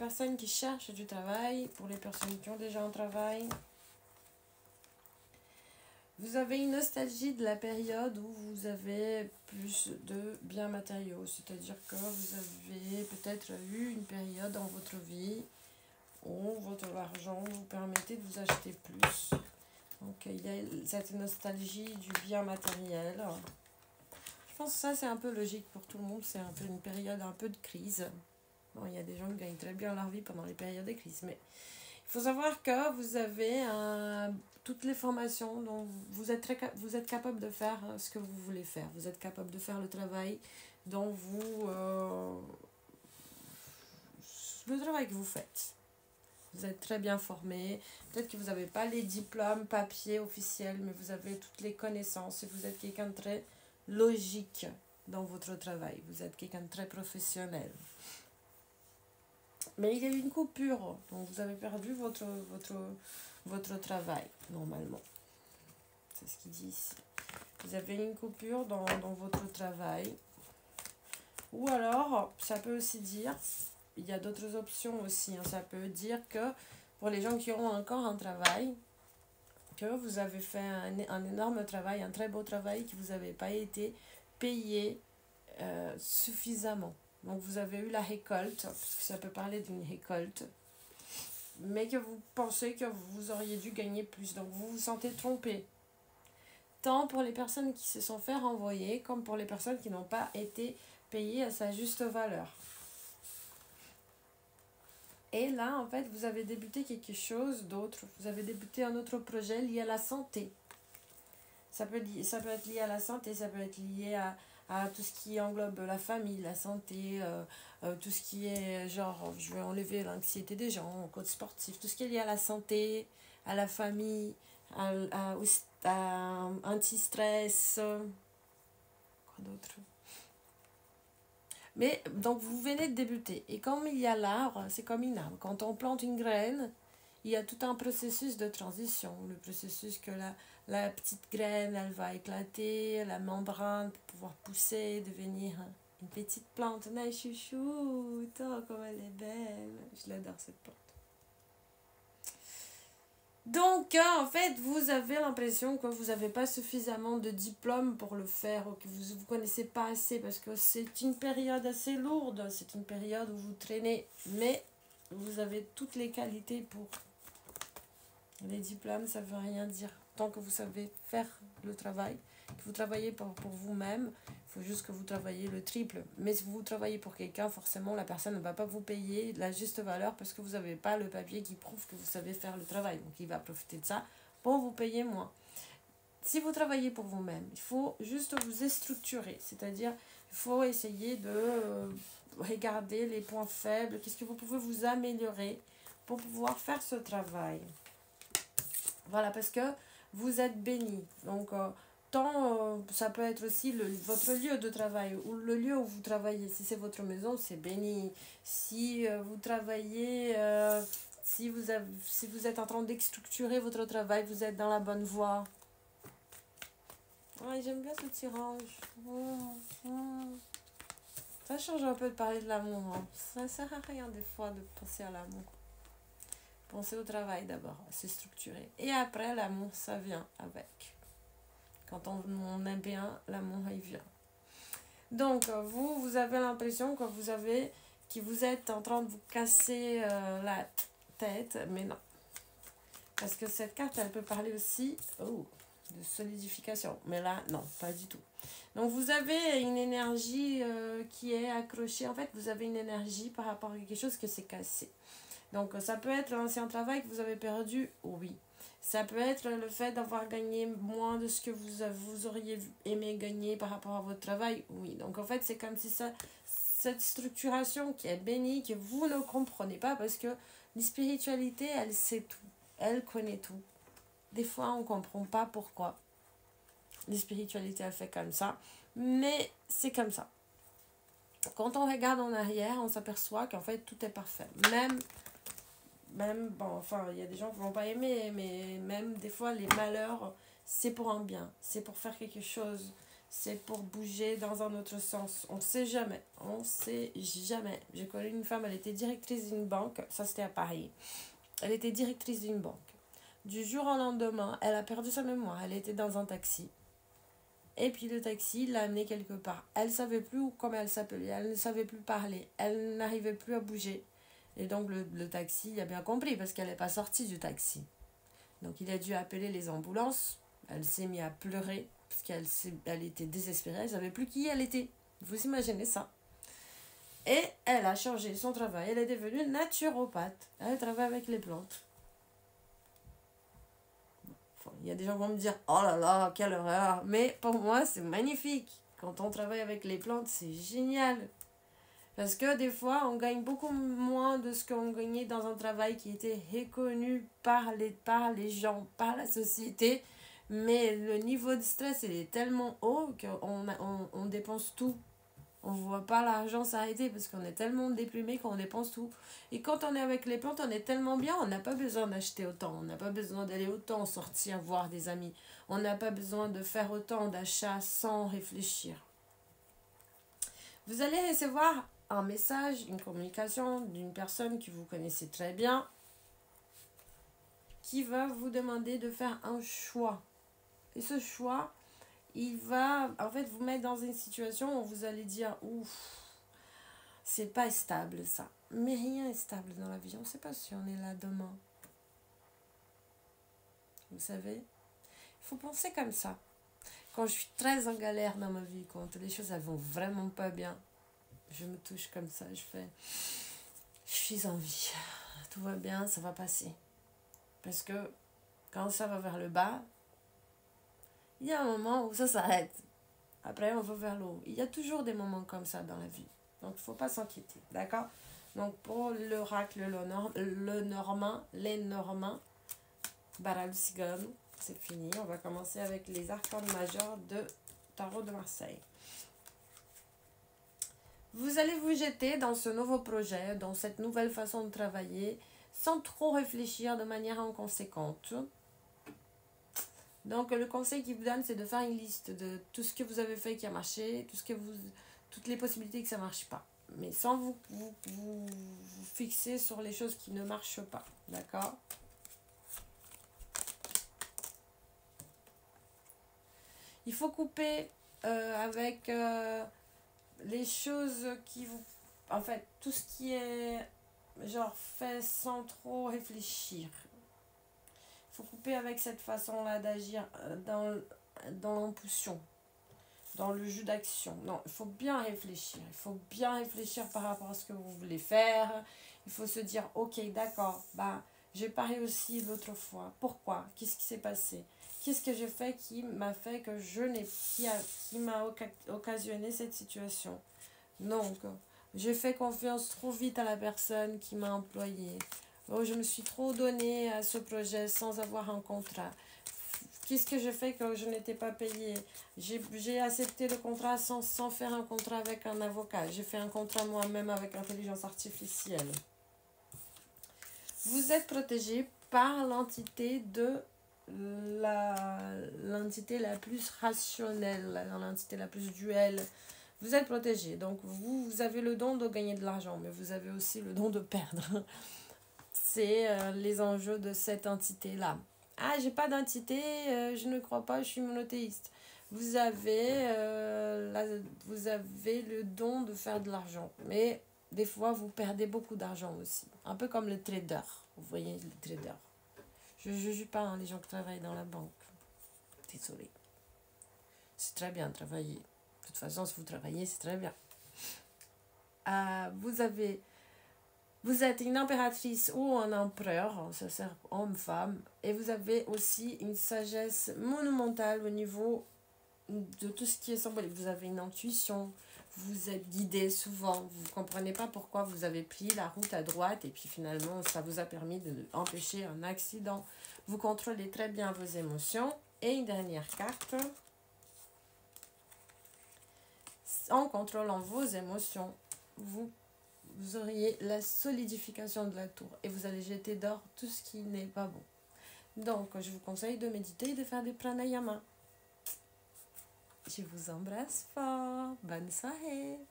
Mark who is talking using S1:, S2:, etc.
S1: personnes qui cherchent du travail, pour les personnes qui ont déjà un travail. Vous avez une nostalgie de la période où vous avez plus de biens matériaux. C'est-à-dire que vous avez peut-être eu une période dans votre vie où votre argent vous permettait de vous acheter plus. Donc il y a cette nostalgie du bien matériel. Je pense que ça c'est un peu logique pour tout le monde. C'est un peu une période un peu de crise. Bon, il y a des gens qui gagnent très bien leur vie pendant les périodes de crise. Mais il faut savoir que vous avez toutes les formations dont vous êtes capable de faire ce que vous voulez faire. Vous êtes capable de faire le travail dont le travail que vous faites. Vous êtes très bien formé. Peut-être que vous n'avez pas les diplômes, papiers officiels, mais vous avez toutes les connaissances et vous êtes quelqu'un de très logique dans votre travail. Vous êtes quelqu'un de très professionnel. Mais il y a eu une coupure, donc vous avez perdu votre travail, normalement. C'est ce qu'il dit ici. Vous avez une coupure dans votre travail. Ou alors, ça peut aussi dire, il y a d'autres options aussi, hein, ça peut dire que pour les gens qui auront encore un travail, que vous avez fait un énorme travail, un très beau travail, que vous n'avez pas été payé suffisamment. Donc vous avez eu la récolte, parce que ça peut parler d'une récolte, mais que vous pensez que vous auriez dû gagner plus. Donc vous vous sentez trompé. Tant pour les personnes qui se sont fait renvoyer, comme pour les personnes qui n'ont pas été payées à sa juste valeur. Et là, en fait, vous avez débuté quelque chose d'autre. Vous avez débuté un autre projet lié à la santé. Ça peut être lié à la santé, ça peut être lié à tout ce qui englobe la famille, la santé, tout ce qui est genre, je vais enlever l'anxiété des gens, au code sportif, tout ce qui est lié à la santé, à la famille, à anti-stress, quoi d'autre. Mais donc vous venez de débuter, et comme il y a l'arbre, c'est comme une arbre. Quand on plante une graine, il y a tout un processus de transition, le processus que la petite graine, elle va éclater, la membrane pour pouvoir pousser, devenir une petite plante. Mais chouchoute, oh, comme elle est belle. Je l'adore cette plante. Donc, en fait, vous avez l'impression que vous n'avez pas suffisamment de diplômes pour le faire ou que vous ne connaissez pas assez parce que c'est une période assez lourde, c'est une période où vous traînez, mais vous avez toutes les qualités pour. Les diplômes, ça ne veut rien dire. Tant que vous savez faire le travail, que vous travaillez pour vous-même, il faut juste que vous travaillez le triple. Mais si vous travaillez pour quelqu'un, forcément, la personne ne va pas vous payer la juste valeur parce que vous n'avez pas le papier qui prouve que vous savez faire le travail. Donc, il va profiter de ça pour vous payer moins. Si vous travaillez pour vous-même, il faut juste vous structurer. C'est-à-dire, il faut essayer de regarder les points faibles. Qu'est-ce que vous pouvez vous améliorer pour pouvoir faire ce travail. Voilà, parce que vous êtes béni. Donc, ça peut être aussi votre lieu de travail ou le lieu où vous travaillez. Si c'est votre maison, c'est béni. Si vous travaillez, si vous êtes en train d'structurer votre travail, vous êtes dans la bonne voie. Ouais, j'aime bien ce tirage. Ça change un peu de parler de l'amour. Hein. Ça ne sert à rien des fois de penser à l'amour. Pensez au travail d'abord, c'est structuré. Et après, l'amour, ça vient avec. Quand on aime bien, l'amour, il vient. Donc, vous avez l'impression que vous êtes en train de vous casser la tête, mais non. Parce que cette carte, elle peut parler aussi de solidification. Mais là, non, pas du tout. Donc, vous avez une énergie qui est accrochée. En fait, vous avez une énergie par rapport à quelque chose que c'est cassé. Donc, ça peut être l'ancien travail que vous avez perdu, oui. Ça peut être le fait d'avoir gagné moins de ce que vous auriez aimé gagner par rapport à votre travail, oui. Donc, en fait, c'est comme si cette structuration qui est bénie, que vous ne comprenez pas, parce que la spiritualité, elle sait tout. Elle connaît tout. Des fois, on ne comprend pas pourquoi. La spiritualité, elle fait comme ça. Mais c'est comme ça. Quand on regarde en arrière, on s'aperçoit qu'en fait, tout est parfait. Même, bon, enfin, il y a des gens qui ne vont pas aimer, mais même des fois, les malheurs, c'est pour un bien. C'est pour faire quelque chose. c'est pour bouger dans un autre sens. On ne sait jamais. On ne sait jamais. J'ai connu une femme, elle était directrice d'une banque. Ça, c'était à Paris. Elle était directrice d'une banque. Du jour au lendemain, elle a perdu sa mémoire. Elle était dans un taxi. Et puis le taxi l'a amenée quelque part. Elle ne savait plus comment elle s'appelait. Elle ne savait plus parler. Elle n'arrivait plus à bouger. Et donc le taxi, il a bien compris parce qu'elle n'est pas sortie du taxi. Donc il a dû appeler les ambulances. Elle s'est mise à pleurer parce qu'elle était désespérée. Elle ne savait plus qui elle était. Vous imaginez ça. Et elle a changé son travail. Elle est devenue naturopathe. Elle travaille avec les plantes. Enfin, il y a des gens qui vont me dire « Oh là là, quelle horreur !» Mais pour moi, c'est magnifique. Quand on travaille avec les plantes, c'est génial. Parce que des fois, on gagne beaucoup moins de ce qu'on gagnait dans un travail qui était reconnu par les gens, par la société. Mais le niveau de stress, il est tellement haut qu'on dépense tout. On ne voit pas l'argent s'arrêter parce qu'on est tellement déprimé qu'on dépense tout. Et quand on est avec les plantes, on est tellement bien, on n'a pas besoin d'acheter autant. On n'a pas besoin d'aller autant sortir, voir des amis. On n'a pas besoin de faire autant d'achats sans réfléchir. Vous allez recevoir un message, une communication d'une personne que vous connaissez très bien qui va vous demander de faire un choix. Et ce choix, il va en fait vous mettre dans une situation où vous allez dire « Ouf, c'est pas stable ça. » Mais rien n'est stable dans la vie. On ne sait pas si on est là demain. Vous savez, il faut penser comme ça. Quand je suis très en galère dans ma vie, quand les choses elles vont vraiment pas bien, je me touche comme ça, je suis en vie. Tout va bien, ça va passer. Parce que quand ça va vers le bas, il y a un moment où ça s'arrête. Après, on va vers le haut. Il y a toujours des moments comme ça dans la vie. Donc, il ne faut pas s'inquiéter. D'accord? Donc, pour l'oracle, le normand, les normands, Baral Sigon, c'est fini. On va commencer avec les arcanes majeurs de Tarot de Marseille. Vous allez vous jeter dans ce nouveau projet, dans cette nouvelle façon de travailler, sans trop réfléchir de manière inconséquente. Donc, le conseil qu'il vous donne, c'est de faire une liste de tout ce que vous avez fait qui a marché, toutes les possibilités que ça ne marche pas. Mais sans vous fixer sur les choses qui ne marchent pas. D'accord? Il faut couper avec les choses qui vous... En fait, tout ce qui est genre fait sans trop réfléchir. Il faut couper avec cette façon-là d'agir dans l'impulsion, dans le jeu d'action. Non, il faut bien réfléchir. Il faut bien réfléchir par rapport à ce que vous voulez faire. Il faut se dire, ok, d'accord, bah, j'ai pas réussi l'autre fois. Pourquoi? Qu'est-ce qui s'est passé? Qu'est-ce que j'ai fait qui m'a fait que qui m'a occasionné cette situation? Donc, j'ai fait confiance trop vite à la personne qui m'a employé. Oh, je me suis trop donnée à ce projet sans avoir un contrat. Qu'est-ce que j'ai fait que je n'étais pas payée? J'ai accepté le contrat sans faire un contrat avec un avocat. J'ai fait un contrat moi-même avec l'intelligence artificielle. Vous êtes protégé par l'entité l'entité la plus rationnelle, l'entité la plus duelle. Vous êtes protégé. Donc, vous avez le don de gagner de l'argent, mais vous avez aussi le don de perdre. C'est les enjeux de cette entité-là. Ah, j'ai pas d'entité, je ne crois pas, je suis monothéiste. Vous avez le don de faire de l'argent. Mais des fois, vous perdez beaucoup d'argent aussi. Un peu comme le trader. Vous voyez, le trader. Je ne juge pas les gens qui travaillent dans la banque. Désolée. C'est très bien de travailler. De toute façon, si vous travaillez, c'est très bien. Vous êtes une impératrice ou un empereur, ça sert homme-femme, et vous avez aussi une sagesse monumentale au niveau de tout ce qui est symbolique. Vous avez une intuition, vous êtes guidé souvent, vous ne comprenez pas pourquoi vous avez pris la route à droite et puis finalement ça vous a permis d'empêcher un accident. Vous contrôlez très bien vos émotions. Et une dernière carte. En contrôlant vos émotions, vous auriez la solidification de la tour et vous allez jeter dehors tout ce qui n'est pas bon. Donc, je vous conseille de méditer et de faire des pranayama. Je vous embrasse fort. Bonne soirée.